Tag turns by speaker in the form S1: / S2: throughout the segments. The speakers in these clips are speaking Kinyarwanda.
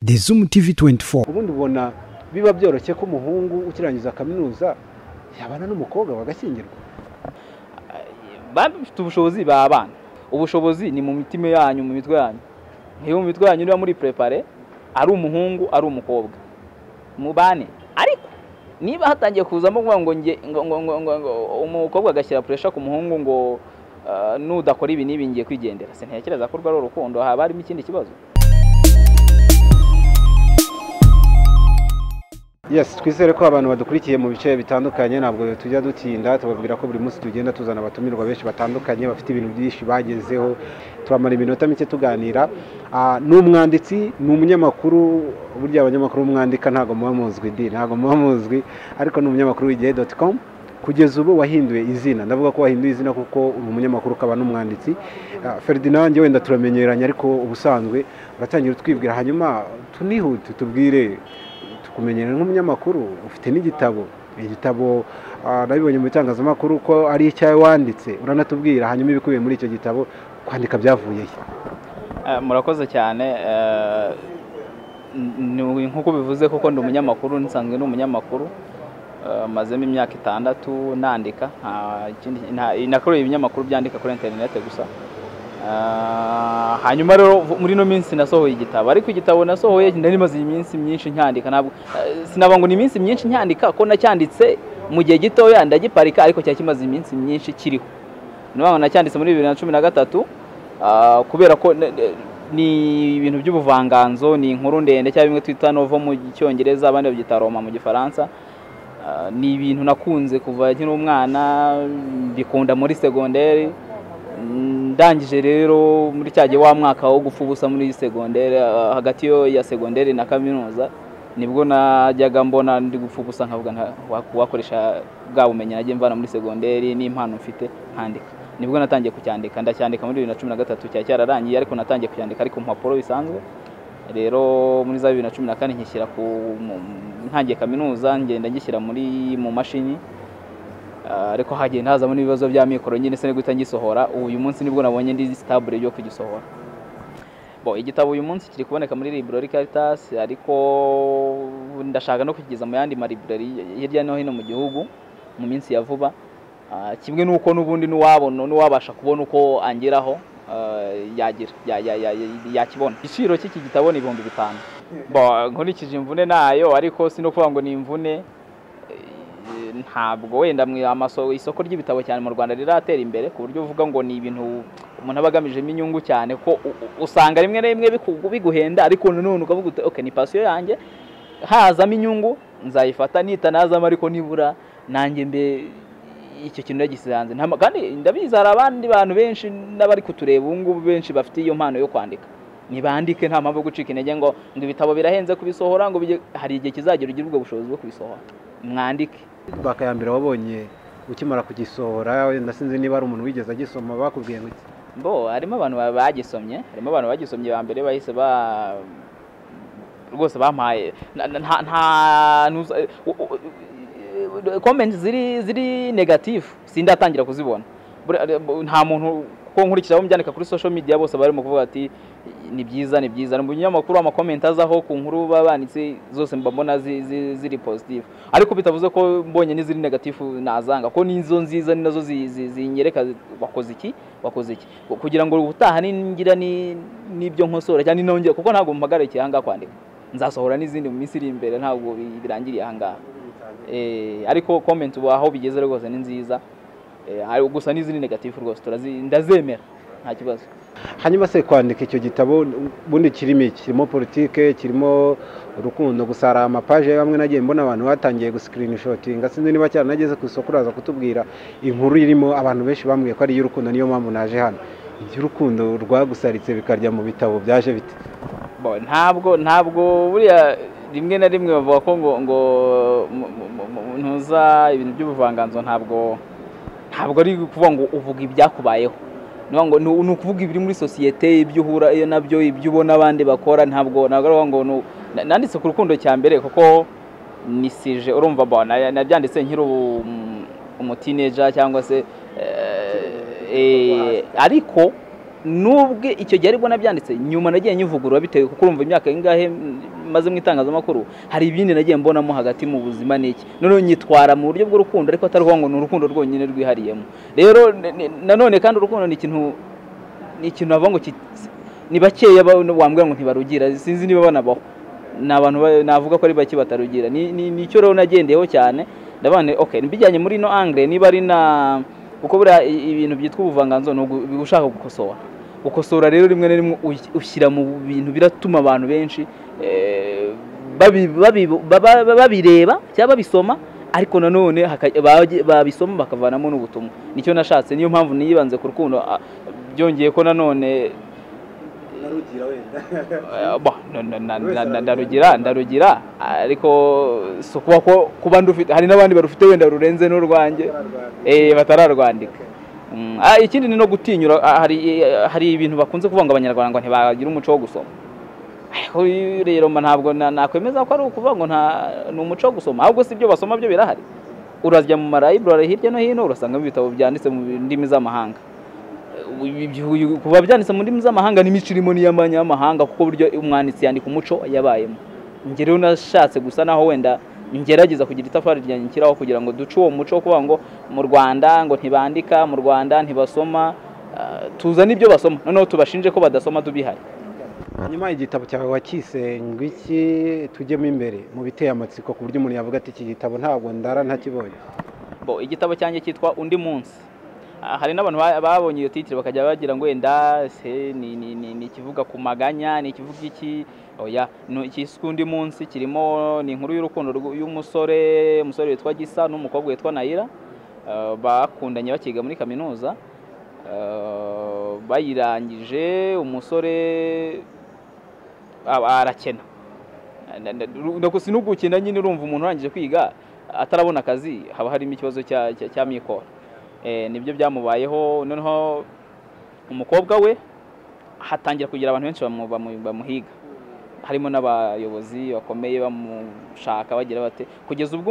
S1: ZOOM TV24.
S2: Ubundi ubona biba byoroshye ko umuhungu ukirangiza kaminuza yabana n'umukobwa bagashyingirwa.
S3: Bafite ubushobozi babana. Ubushobozi ni mu mitima yanyu, mu mitwe yanyu. Nkiyo mu mitwe yanyu niba muri prepare ari umuhungu ari umukobwa. Mubane. Ariko niba hatangiye kuzamo ngo umukobwa agashyira pressure ku muhungu ngo nudakora ibi nibi ngiye kwigendera. Se ntekereza ko rwari urukundo haba harimo ikindi kibazo.
S2: Yes, twizere ko abantu badukurikiye mu bice bitandukanye ntabwo tujya dutinda tubabwira ko buri munsi tugenda tuzana abatumirwa benshi batandukanye bafite ibintu byinshi bagezeho turamara iminota mike tuganira. N'umwanditsi n'umunyamakuru, burya abanyamakuru mwandika ntago muba muzwi ntago muba muzwi, ariko n'umunyamakuru w'igihe.com kugeza ubu wahinduye izina. Ndavuga ko wahinduye izina kuko uri umunyamakuru ukaba n'umwanditsi. Ferdinand wenda turamenyeranye ariko ubusanzwe uratangira utwibwira hanyuma tunihute tubwire kumenyera nk'umunyamakuru ufite n'igitabo. Igitabo nabibonye mu bitangazamakuru ko ari icyawe wanditse, uranatubwira hanyuma ibikubiye muri icyo gitabo kwandika byavuye he?
S3: Murakoze cyane. Nkuko bivuze koko ndi umunyamakuru, nsanzwe n'umunyamakuru, mazemo imyaka 6 nandika. Nakoreye ibinyamakuru byandika kuri internet gusa. Hanyuma rero muri no minsi nasohoye igitabo, ariko igitabo nasohoye ndari maze iminsi myinshi nyandika. Ntabwo sinaba ngo ni iminsi myinshi nyandika ko nacyanditse mu gihe gitoya ndagiparika, ariko cyakimaze iminsi myinshi kiriho. Niba nacyanditse muri 2013 kubera ko ni ibintu by'ubuvanganzo, ni inkuru ndende cyangwa bimwe twita novo mu cyongereza, abandi babyita Roma mu gifaransa. Ni ibintu nakunze kuva nkiri umwana, bikunda muri secondaire. Ndangije rero muri cyagiye wa mwaka wo gufubusa muri secondaire, hagati ya secondaire na kaminuza nibwo najyaga mbona ndi gufubusa nkavuga wakoresha bwa bumenyi nagiye mvana muri secondaire n'impano mfite handika. Nibwo natangiye kucyandika, ndacyandika muri 2013 cyararangiye, ariko natangiye kucyandika ariko mu mpapuro bisanzwe. Rero muri za 2014 nkishyira ku ntangiye kaminuza, ngenda ngishyira mu mashini. Ariko hagiye ntazamo n'ibibazo bya mikoro nyine se guhita ngisohora. Uyu munsi nibwo nabonye ndi stable yo kugisohora. Igitabo uyu munsi kiri kuboneka muri library Caritas, ariko ndashaka no kugeza mu yandi ma library hirya no hino mu gihugu mu minsi ya vuba. Kimwe nuko nubundi n'uwabasha kubona uko angeraho yakibona. Igiciro cy'iki gitabo ni 5,000. Nkurikije imvune nayo, ariko sino kuvuga ngo ni imvune. Ntabwo wenda isoko ry'ibitabo cyane mu Rwanda riratera imbere ku buryo uvuga ngo ni ibintu umuntu abagamijemo inyungu cyane, ko usanga rimwe na rimwe biguhenda, ariko none ukavuga uti okay, ni passion yanjye, hazamo inyungu nzayifata, nitanazamo ariko nibura nanjye mbe icyo kintu yagisiranze. Kandi ndabizi hari abandi bantu benshi n'abari kutureba ubu ngubu benshi bafite iyo mpano yo kwandika. Nibandike nta mpamvu yo gucika intege ngo ibitabo birahenze kubisohora, ngo hari igihe kizagira ugira ubwo bushobozi bwo kubisohora. Mwandike.
S2: Bakayambira wabonye ukimara kugisohora, wenda sinzi niba ari umuntu wigeze agisoma bakubwiye ngo iki?
S3: Harimo abantu bagisomye, ba mbere bahise rwose bampaye nta comments ziri negative sindatangira kuzibona. Nta muntu ko nkurikiraho mbyandika kuri social media bose barimo kuvuga ati ni byiza. Mu binyamakuru ama comment azaho ku nkuru babanditse zose mbona ziri positive, ariko bitavuze ko mbonye n'iziri negative nazanga, ko nizo nziza ni nazo zinyereka wakoze iki kugira ngo ubutaha ningira n'ibyo nkosora cyane nongera, kuko ntabwo mpagarikiye hanga kwandika. Nzasohora n'izindi mu minsi iri imbere, ntabwo birangiriye hanga. Ariko comment aho bigeze rwose ni nziza. Gusa n'izindi negative rwose ndazemera nta kibazo.
S2: Hanyuma se kwandika icyo gitabo bundi kirimo politike, kirimo urukundo, gusara amapaje bamwe nagiye mbona abantu batangiye guscreenshotinga, sinzi niba cyane nageze ku isoko uraza kutubwira inkuru irimo abantu benshi bambwiye ko ari y'urukundo, niyo mpamvu naje hano. Iby'urukundo rwagusaritse bikarya mu bitabo byaje bite?
S3: Ntabwo buriya rimwe na rimwe bavuga ko ngo ntuza ibintu by'ubuvanganzo, ntabwo ari kuvuga ngo uvuga ibyakubayeho. Ni ukuvuga ibiri muri societe, ibyo uhura nabyo, ibyo ubona abandi bakora. Ntabwo ngo nanditse ku rukundo cya mbere kuko nisije, urumva nabyanditse nkiri umuteenager cyangwa se ariko nubwo icyo gihe aribwo nabyanditse nyuma nagiye nyivugurura bitewe kuko urumva imyaka ingahe maze mu itangazamakuru hari ibindi nagiye mbonamo hagati mu buzima n'iki none nyitwara mu buryo bw'urukundo ariko atari ngo ni urukundo rwonyine rwihariyemo rero nanone kandi urukundo ni ikintu navuga ngo ni bakeya wambwira ngo ntibarugira sinzi niba banabaho ni abantu navuga ko ari bake batarugira nicyo rero nagendeyeho cyane ndabane okay mbijyanye muri no angle niba ari na kuko buriya ibintu byitwa ubuvanganzo no ushaka gukosora rero rimwe na rimwe ushyira mu bintu biratuma abantu benshi babireba cyangwa babisoma ariko nanone babisoma bakavanamo n'ubutumwa nicyo nashatse niyo mpamvu niyibanze ku rukundo byongeye ko nanone ndarugira ariko so kuba ndufite hari n'abandi barufite wenda rurenze n'urwanjye batararwandika ikindi ni no gutinyura hari ibintu bakunze kuvuga ngo abanyarwanda ngo ntibagira umuco wo gusoma rero ntabwo nakwemeza ko ari ukuvuga ngo ni umuco wo gusoma ahubwo si ibyo basoma byo birahari urajya mu marayiburari hirya no hino urasangamo ibitabo byanditse mu ndimi z'amahanga kuba byanditse mu ndimi z'amahanga n'imico irimo n'iy'amanyamahanga kuko buryo umwanditsi yandika umuco yabayemo njye rero nashatse gusa naho wenda ngerageza kugira itafari ryanjye nshyiraho kugira ngo duce uwo muco wo kuvuga ngo mu Rwanda ngo ntibandika mu Rwanda ntibasoma tuzana ibyo basoma noneho tubashinje ko badasoma tubihari.
S2: Hanyuma igitabo cyawe wakise ngo iki tujyemo imbere mu biteye amatsiko ku buryo umuntu yavuga ati iki gitabo ntabwo ndara ntakibonye.
S3: Igitabo cyanjye cyitwa Undi Munsi. Hari n'abantu babonye iyo titre bakajya bagira ngo wenda ni kivuga ku maganya ni kivuga iki oya cyiswe Undi Munsi kirimo ni inkuru y'urukundo y'umusore witwa Gisa n'umukobwa witwa Niba bakundanye bakiga muri kaminuza bayirangije umusore arakena ndako sinugukina nyine urumva umuntu urangije kwiga atarabona akazi haba harimo ikibazo cya mikoro nibyo byamubayeho noneho umukobwa we hatangira kugira abantu benshi bamuhiga harimo n'abayobozi bakomeye bamushaka bagira bate kugeza ubwo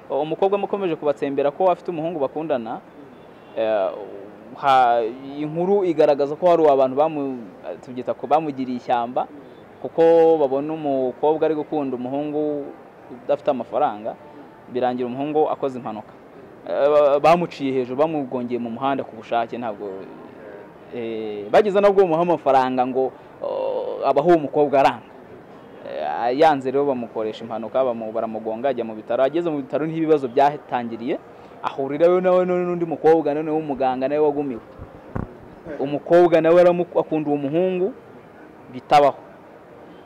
S3: umukobwa mukomeje kubatsembera ko afite umuhungu bakundana inkuru igaragaza ko hari abantu tubyita ko bamugiriye ishyamba kuko babona umukobwa ari gukunda umuhungu udafite amafaranga birangira umuhungu akoze impanuka bamuciye hejuru bamugongeye mu muhanda ku bushake ntabwo bageze nabwo bamuha amafaranga ngo abaho umukobwa aranga yanze rero bamukoresha impanuka baramugonga ajya mu bitaro ageze mu bitaro n'ibibazo byatangiriye ahurirayo nawe n'undi mukobwa none w'umuganga nawe wagumiwe umukobwa nawe akunda uwo muhungu bitabaho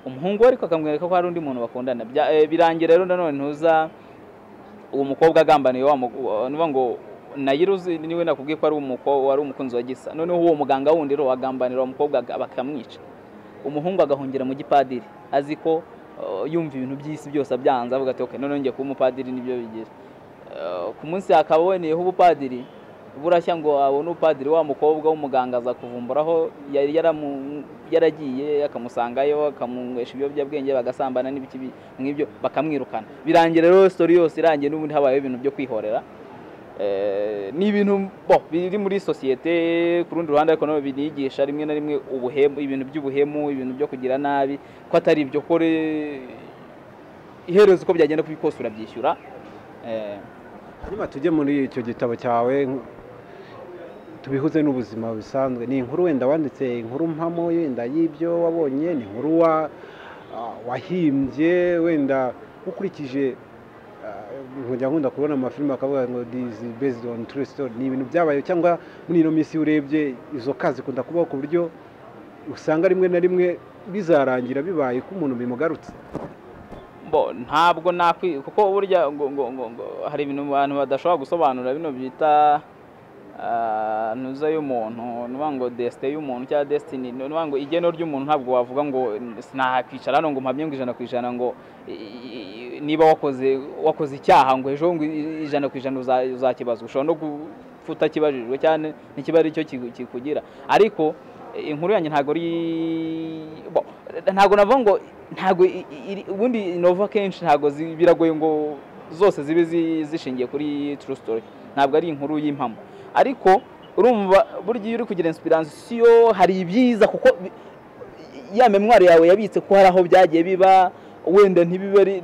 S3: umuhungu ariko akamwereka ko hari undi muntu bakundana birangira rero nanone ntuza uwo mukobwa agambaniye nuvuga ngo nayiruzi niwe nakubwiye ko ari umukunzi wa Gisa noneho uwo muganga wundi rero agambanira umukobwa bakamwica umuhungu agahungira mu gipadiri azi ko yumva ibintu by'isi byose abyanza avuga ati okay none ngiye kuba umupadiri nibyo bigira ku munsi akaboneyeho ubupadiri burashya ngo abone upadiri wa mukobwa w'umuganga aza kuvumburaho yari yaragiye akamusangayo akamunywesha ibiyobyabwenge bagasambana n'ibiki nk'ibyo bakamwirukana birangira rero story yose irangiye n'ubundi habaye ibintu byo kwihorera ni ibintu biri muri societe ku rundi ruhande ariko no binigisha rimwe na rimwe ubuhemu ibintu by'ubuhemu ibintu byo kugira nabi ko atari ibyo kore iherezo ko byagenda kubikosura byishyura
S2: hanyuma tujye muri icyo gitabo cyawe tubihuze n'ubuzima bisanzwe ni inkuru wenda wanditse inkuru mpamo wenda y'ibyo wabonye ni inkuru wahimbye wenda ukurikije nkujya nkunda kubona amafilime akavuga ngo this is based on true story ni ibintu byabaye cyangwa muri ino minsi urebye izo kazi zikunda kubaho ku buryo usanga rimwe na rimwe bizarangira bibaye ko umuntu bimugarutse
S3: ntabwo kuko burya hari ibintu abantu badashobora gusobanura bino byita ntuza y'umuntu nuvuga ngo destin y'umuntu cyangwa destiny nuvuga ngo igeno ry'umuntu ntabwo wavuga ngo sinakwicara hano ngo mpamye ngo 100% ngo niba wakoze icyaha ngo ejo ngo 100% uzakibazwa ushobora no gufuta kibajijwe cyane n'ikiba ari cyo kikugira ariko inkuru yanjye ntago navuga ngo ntago ubundi nova kenshi ntago biragoye ngo zose zibe zishingiye kuri true story ntabwo ari inkuru y'impamo ariko urumva burya iyo uri kugira inspiration hari ibyiza kuko ya memoire yawe yabitse ko hari aho byagiye biba wenda ntibibe ari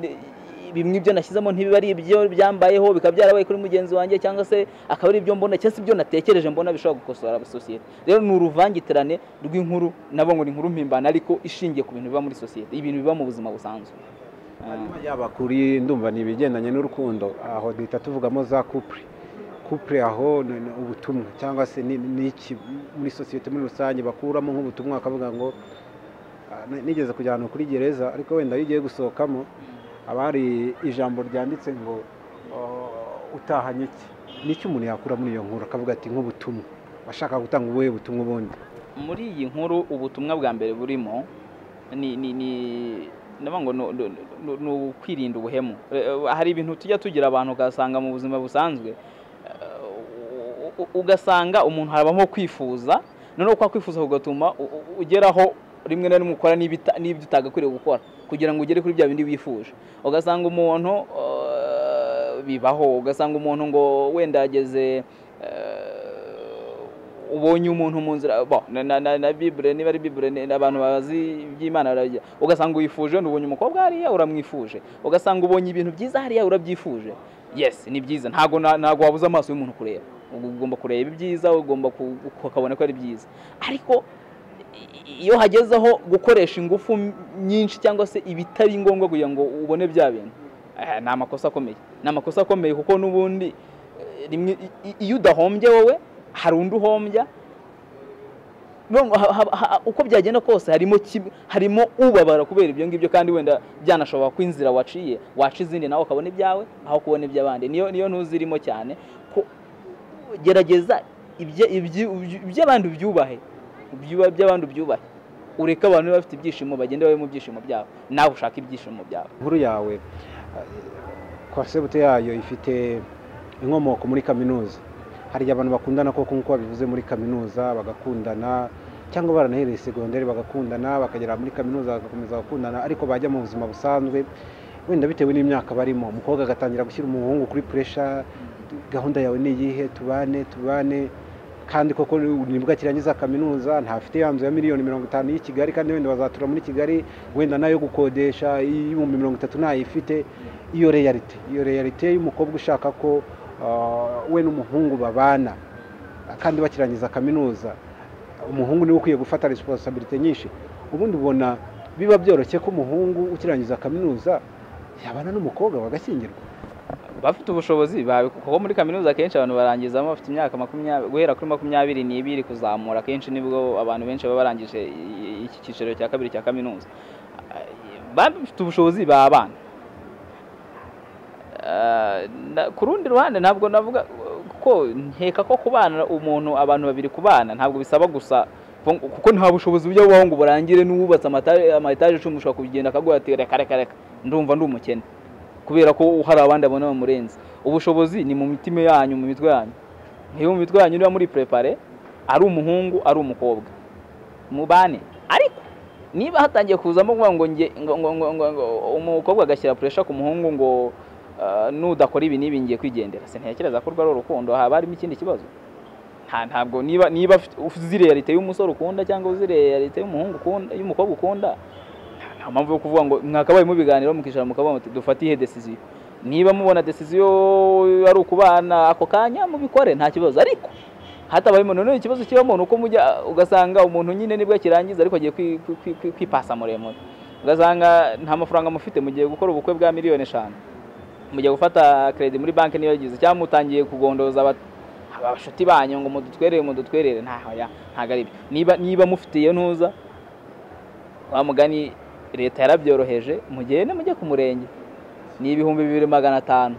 S3: bimwe ibyo nashyizemo ntibibe ari ibyo byambayeho bikabyarabaye kuri mugenzi wanjye cyangwa se akaba ari ibyo mbona cyangwa se ibyo natekereje mbona bishobora gukosora societe. Rero ni uruvangitirane rw'inkuru nabo ngo ni inkuru mpimbana ariko ishingiye ku bintu biba muri societe, ibintu biba mu buzima busanzwe.
S2: Yaba kuri ndumva ni ibigendanye n'urukundo, aho duhita tuvugamo za couple aho ubutumwa cyangwa se n'iki muri societe muri rusange bakuramo nk'ubutumwa akavuga ngo nigeze kujyana kuri gereza ariko wenda iyo ugiye gusohokamo abari ijambo ryanditse ngo utahanye iki, nicyo umuntu yakura muri iyo nkuru akavuga ati nk'ubutumwa bashaka gutanga ubuhe butumwa ubundi.
S3: Muri iyi nkuru ubutumwa bwa mbere burimo ngo ni ukwirinda ubuhemu. Hari ibintu tujya tugira abantu ugasanga mu buzima busanzwe ugasanga umuntu harabamo kwifuza, noneho kwa kwifuza kugatuma ugeraho rimwe na rimwe ukora n'ibyo utagakwiriye gukora kugira ngo ugere kuri bya bindi wifuje. Ugasanga umuntu bibaho, ugasanga umuntu ngo wenda yageze ubonye umuntu mu nzira na Bible, niba ari Bible abantu bazi by'Imana barajya, ugasanga uyifuje ubonye umukobwa hariya uramwifuje, ugasanga ubonye ibintu byiza hariya urabyifuje. Yes, ni byiza, ntago wabuza amaso y'umuntu kureba, ugomba kureba ibyiza, ugomba ukabona ko ari byiza. Ariko iyo hagezeho gukoresha ingufu nyinshi cyangwa se ibitari ngombwa kugira ngo ubone bya bintu, ni amakosa akomeye, ni amakosa akomeye kuko n'ubundi iyo udahombye wowe hari undi uhombya. Uko byagenda kose harimo ubabara kubera ibyo ngibyo, kandi wenda byanashobora ko inzira waciye waca izindi nawe ukabona ibyawe aho kubona iby'abandi. Niyo ntuzirimo cyane ko gerageza iby'abandi byubahe, by'abandi byubahe, ureka abantu bafite ibyishimo bagende babe mu byishimo byabo, nawe ushaka ibyishimo byawe.
S2: Inkuru yawe konsepte yayo ifite inkomoko muri kaminuza. Hari abantu bakundana koko nkuko babivuze muri kaminuza bagakundana, cyangwa baranahereye segonderi bagakundana bakagera muri kaminuza bagakomeza gukundana, ariko bajya mu buzima busanzwe wenda bitewe n'imyaka barimo, umukobwa agatangira gushyira umuhungu kuri pressure, gahunda yawe ni iyihe, tubane kandi koko nibwo akirangiza kaminuza ntafite yanzu ya miliyoni 50 y'i Kigali, kandi wenda bazatura muri Kigali wenda nayo gukodesha y'ibihumbi 30 ntayifite. Iyo realite y'umukobwa ushaka ko we n'umuhungu babana kandi bakirangiza kaminuza, umuhungu niwe ukwiye gufata responsibility nyinshi. Ubundi ubona biba byoroshye ko umuhungu ukirangiza kaminuza yabana n'umukobwa bagashyingirwa
S3: bafite ubushobozi kuko muri kaminuza kenshi abantu barangizamo bafite imyaka 20 guhera kuri 22 kuzamura, kenshi nibwo abantu benshi baba barangije iki cyiciro cya kabiri cya kaminuza. Bafite ubushobozi babana. Ku rundi ruhande ntabwo navuga ko nkeka ko kubana abantu babiri kubana ntabwo bisaba gusa kuko nta bushobozi bujya bubaho ngo burangire n'ububatse amataje 10 ushobora kugenda akaguha ati reka ndumva ndi umukene kubera ko hari abandi abona bamurenze. Ubushobozi ni mu mitima yanyu, mu mitwe yanyu. Nk'iyo mu mitwe yanyu niba muri prepare ari umuhungu ari umukobwa mubane. Ariko niba hatangiye kuzamo ngo umukobwa agashyira pressure ku muhungu ngo nudakora ibi nibi ngiye kwigendera, se ntekereza ko rwari urukundo haba harimo ikindi kibazo. Ntabwo niba uzi realite y'umusore ukunda cyangwa uzi realite y'umuhungu ukunda y'umukobwa ukunda, nta mpamvu yo kuvuga ngo mwakabaye mu biganiro mukishara mukavuga muti dufatiye decision. Niba mubona decision ari ukubana ako kanya mubikore nta kibazo, ariko hatabayemo none ikibazo kibamo nuko mujya ugasanga umuntu nyine nibwo kirangiza ariko agiye kwipasa muremure, ugasanga nta mafaranga mufite mugiye gukora ubukwe bwa miliyoni 5, mugiye gufata credit muri banki niyo yagize cyangwa mutangiye kugondoza abashuti banyu ngo mudutwerere ntago ari byo. Niba mufite iyo ntuza wa mugani leta yarabyoroheje, mugende mujye ku murenge ni 2500.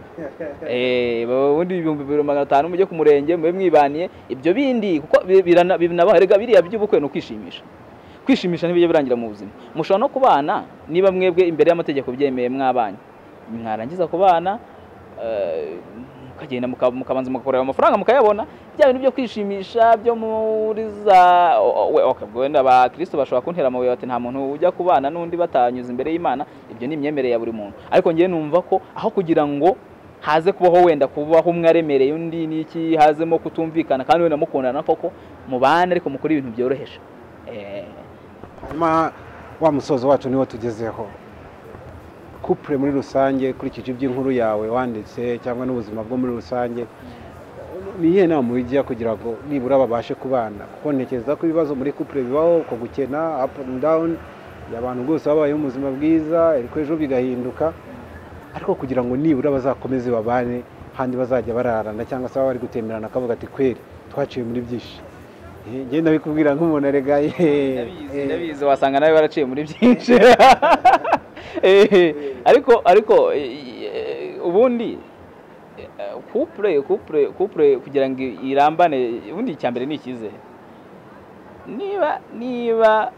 S3: Ubundi 2500 mujye ku murenge mube mwibaniye. Ibyo bindi kuko binabaherega biriya by'ubukwe no kwishimisha n'ibyo birangira mu buzima. Mushobora no kubana niba mwebwe imbere y'amategeko byemeye mwabanye, mwarangiza kubana mukagenda mukabanza mukorera amafaranga mukayabona, bya bintu byo kwishimisha byo muri za wenda ba Kristo bashobora kuntera amabuye bati nta muntu ujya kubana n'undi batanyuza imbere y'Imana. Ibyo ni imyemerere ya buri muntu, ariko ngiye numva ko aho kugira ngo haze kubaho wenda kubaho umwe aremereye undi n'iki hazemo kutumvikana kandi wenda mukundana koko mubane ariko mukora ibintu byoroheje.
S2: Hanyuma wa musozo wacu niwo tugezeho, couple muri rusange kurikije iby'inkuru yawe wanditse cyangwa n'ubuzima bwo muri rusange, niye nama wijya kugira ngo nibura babashe kubana, kuko ntekereza ko ibibazo muri couple bibaho ko gukena up and down y'abantu rwose babaye mu buzima bwiza ariko ejo bigahinduka, ariko kugira ngo nibura bazakomeze babane handi bazajya bararana cyangwa se bari gutemerana akavuga ati kweri twaciye muri byinshi. Ngenda bikubwira nk'umuntu aregaye
S3: ndabizi wasanga nawe baraciye muri byinshi ariko ubundi couple kugira ngo irambane ubundi icyambere ni ikize. Niba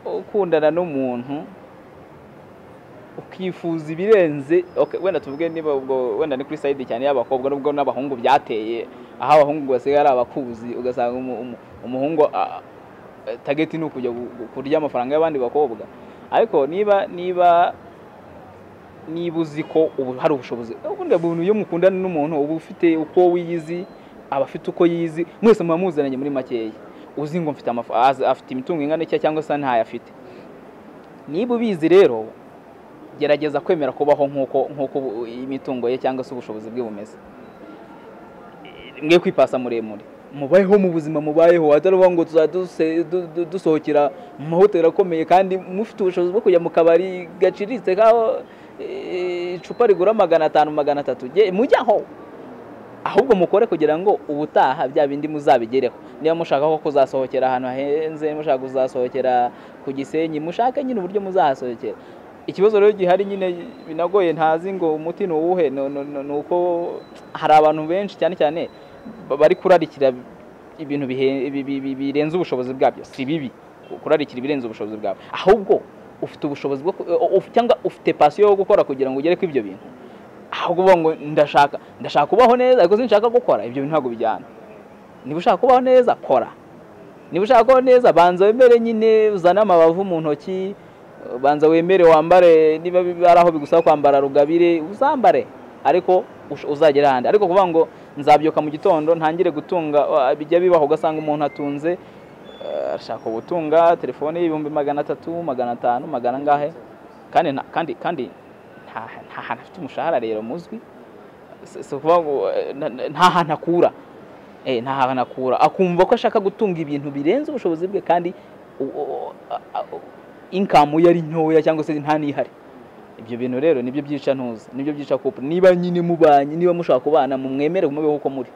S3: ukundana n'umuntu ukifuza ibirenze, wenda tuvuge niba ubwo wenda ni kuri side cyane y'abakobwa nubwo n'abahungu byateye, aho abahungu basigaye ari abakuzi ugasanga umuhungu target ni ukujya kurya amafaranga y'abandi bakobwa. Ariko niba uzi ko ubu hari ubushobozi, ubundi buntu iyo mukundana n'umuntu uba ufite uko wiyizi, aba afite uko yizi, mwese muba muzananye muri makeya, uzi ngo mfite afite imitungo ingana iki cyangwa se ntayo afite. Niba ubizi rero gerageza kwemera kubaho nk'uko imitungo ye cyangwa se ubushobozi bwe bumeze. Mwe kwipasa muremure mubayeho mu buzima mubayeho, atari ngo dusohokera mu mahoteli akomeye kandi mufite ubushobozi bwo kujya mu kabari gaciritse kaho icupa rigura 500 300 mujyaho, ahubwo mukore kugira ngo ubutaha bya bindi muzabigereho. Niba mushaka ko kuzasohokera ahantu hahenze, mushaka kuzasohokera ku Gisenyi, mushaka nyine uburyo muzahasohokera. Ikibazo rero gihari nyine binagoye, ntazi ngo umuti nuwuhe, nuko hari abantu benshi cyane cyane bari kurarikira ibintu birenze ubushobozi bwabyo. Si bibi kurarikira ibirenze ubushobozi bwabo, ahubwo ufite ubushobozi bwo cyangwa ufite passion yo gukora kugira ngo ugere ku ibyo bintu. Ahubwo ngo ndashaka kubaho neza ariko sinshaka gukora, ibyo bintu ntabwo bijyana. Niba ushaka kubaho neza kora, niba ushaka kubaho neza banza wemere nyine uzana amabavu mu ntoki, banza wemere wambare, niba ari aho bigusaba kwambara rugabire uzambare, ariko uzagera handi. Ariko kuvuga ngo nzabyuka mu gitondo ntangire gutunga, bijya bibaho ugasanga umuntu atunze ashaka gutunga telefone y'ibihumbi 300 500 magana ngahe, kandi nta hantu afite umushahara rero muzwi, so kuvuga ngo nta hantu akura, nta hantu akura, akumva ko ashaka gutunga ibintu birenze ubushobozi bwe kandi income yari ntoya cyangwa se nta nihari. Ibyo bintu rero nibyo byica ntuza, nibyo byica couple. Niba nyine mubanye, niba mushaka kubana mumwemere mubeho uko muri.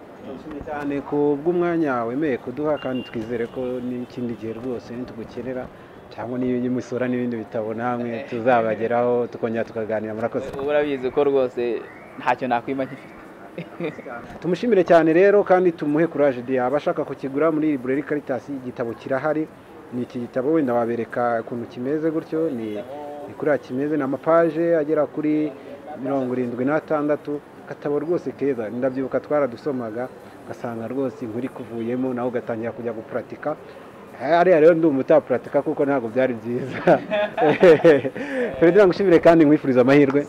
S2: Cyane ku bw'umwanya wemeye kuduha, kandi twizere ko n'ikindi gihe rwose nitugukenera cyangwa n'ibindi musora n'ibindi bitabo namwe tuzabageraho tukongera tukaganira. Murakoze.
S3: Urabizi ko rwose ntacyo nakwima gifite.
S2: Tumushimire cyane rero kandi tumuhe courage de abashaka kukigura muri librairie Caritas. Igitabo kirahari, ni iki gitabo wenda wabereka ukuntu kimeze gutyo, ni kuri kimeze na mapaje agera kuri 76. Katabo rwose keza, ndabyibuka twaradusomaga gasanga rwose inkuru ikuvuyemo nawe ugatangira kujya gupratika. Ariya rero ndi umutapratika kuko ntabwo byari byiza. Ferdinand ngushimire kandi nkwifuriza amahirwe.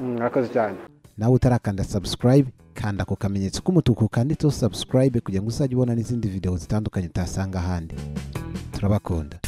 S2: Murakoze cyane. Nawe utarakanda subscribe kanda ko kamenyetso k'umutuku kanditseho subscribe kugira ngo uzajye ubona n'izindi video zitandukanye utasanga ahandi. Turabakunda.